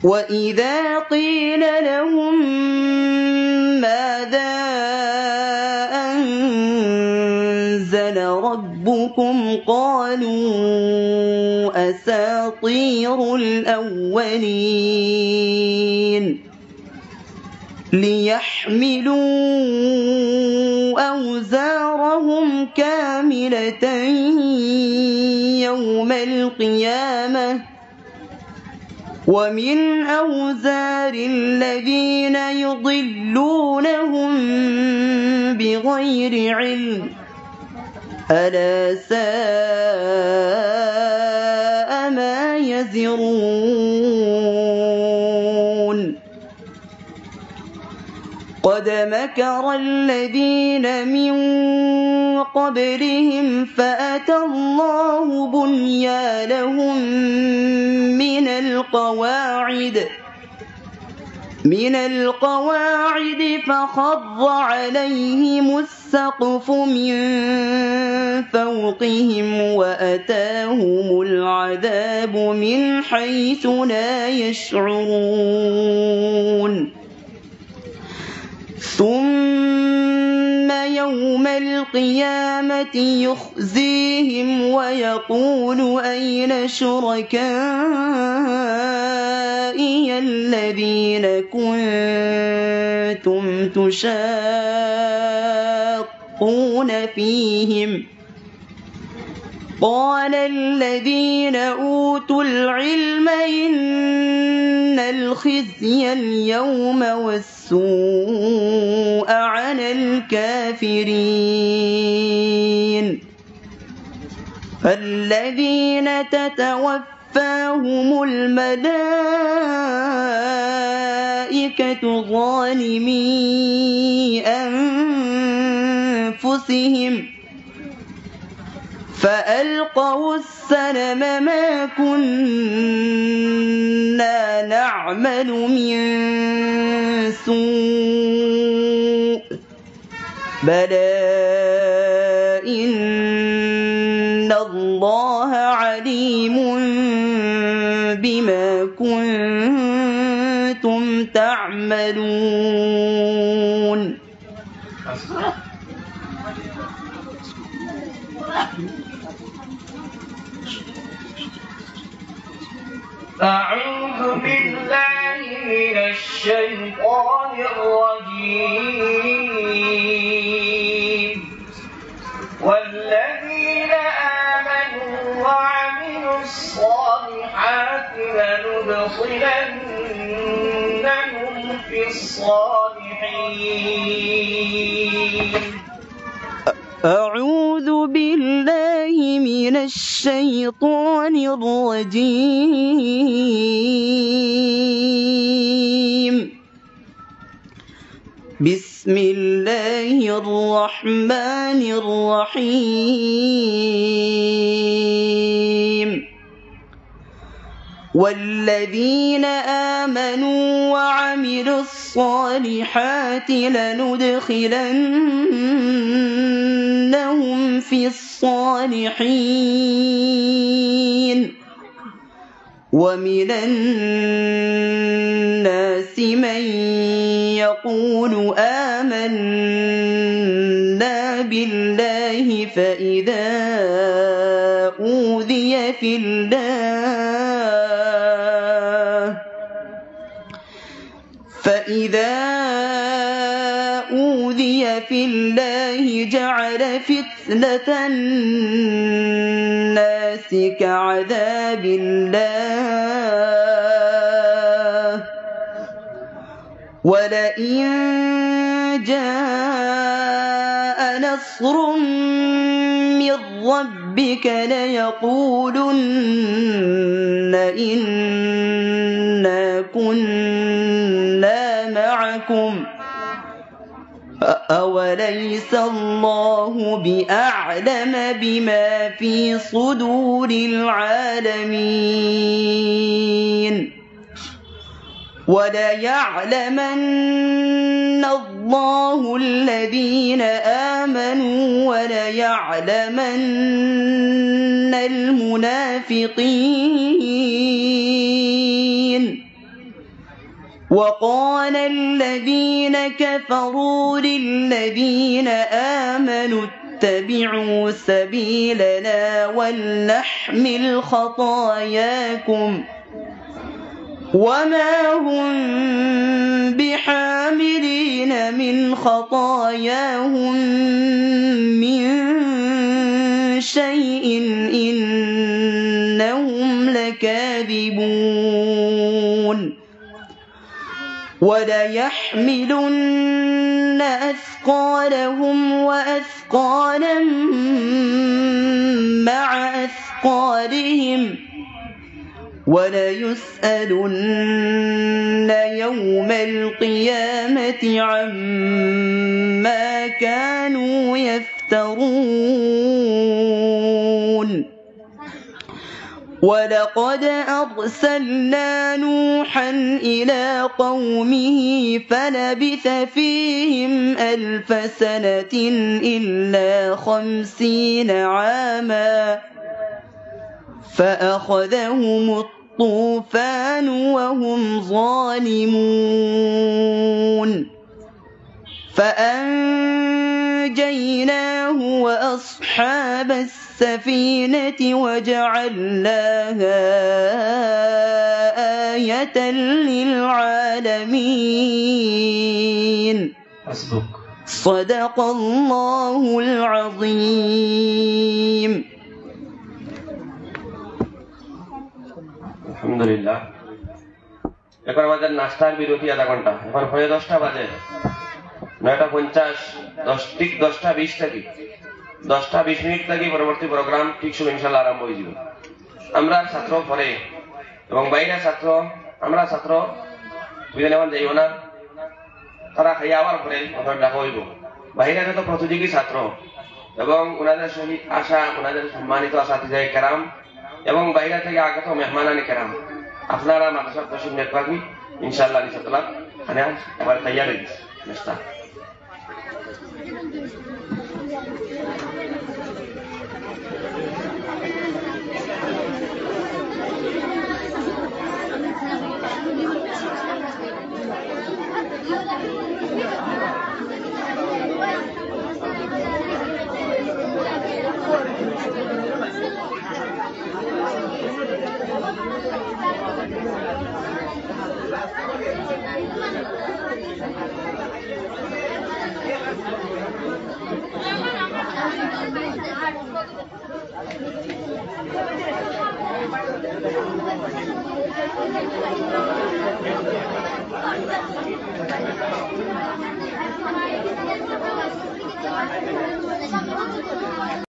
وإذا قيل لهم ماذا أنزل ربكم قالوا أساطير الأولين ليحملوا أوزارهم كاملة يوم القيامة ومن أوزار الذين يضلونهم بغير علم ألا ساء ما يزرون قد مكر الذين من قبلهم فأتى الله بنيانهم من القواعد فخر عليهم السقف من فوقهم وأتاهم العذاب من حيث لا يشعرون ثم يوم القيامة يخزيهم ويقول أين شركائي الذين كنتم تشاقون فيهم قال الذين أوتوا العلم إن الخزي اليوم والسوء على الكافرين الذين تتوفاهم الملائكة ظالمي أنفسهم فألقوا السلم ما كنا نعمل من سوء بلى إن الله عليم بما كنتم تعملون أعوذ بالله من الشيطان الرجيم والذين آمنوا وعملوا الصالحات لندخلنهم في الصالحين أعوذ بالله من الشيطان الرجيم بسم الله الرحمن الرحيم والذين آمنوا وعملوا الصالحات لندخلنهم في الصالحين ومن الناس من يقول آمنا بالله فإذا أوذي في الله جعل فتنة الناس كعذاب الله ولئن جاء نصر من ربك ليقولن إنا كنا معكم أوليس الله بأعلم بما في صدور العالمين وليعلمن الله الذين آمنوا وليعلمن المنافقين. وقال الذين كفروا للذين آمنوا اتبعوا سبيلنا ولنحمل خطاياكم وما هم بحاملين من خطاياهم من شيء إنهم لكاذبون. وليحملن أثقالهم وأثقالا مع أثقالهم وليسألن يوم القيامة عما كانوا يفترون. ولقد أرسلنا نوحا إلى قومه فلبث فيهم 1000 سنة إلا 50 عاما فأخذهم الطوفان وهم ظالمون فأنجيناه وأصحاب السفينة وجعلناها آية للعالمين. صدق الله العظيم. আলহামদুলিল্লাহ। এখন আমাদের নাস্তার বিরতি আধা ঘন্টা। এখন হয়ে 10টা বাজে, 9:50, 10:20 থেকে 10:20 থেকে পরবর্তী প্রোগ্রাম ঠিক সময় ইনশাআল্লাহ আরম্ভ হয়ে যাবে। আমরা ছাত্র পরে এবং বাইরে ছাত্র, আমরা ছাত্র বুঝে যাইব না, তারা খাইয়া আবার পরে ডাকা হইব। বাইরে তো প্রতিযোগী ছাত্র এবং ওনাদের সহিত আসা, ওনাদের সম্মানিত ছাত্রীদের কেরাম এবং বাইরে থেকে আগত মেহমানানি কেরাম, আপনারা মাদ্রাসার তশরিফ নিয়ে পারবি ইনশাআল্লাহ নিশাতলা খানে এবার তৈয়ার হয়ে গেছে নাস্তা।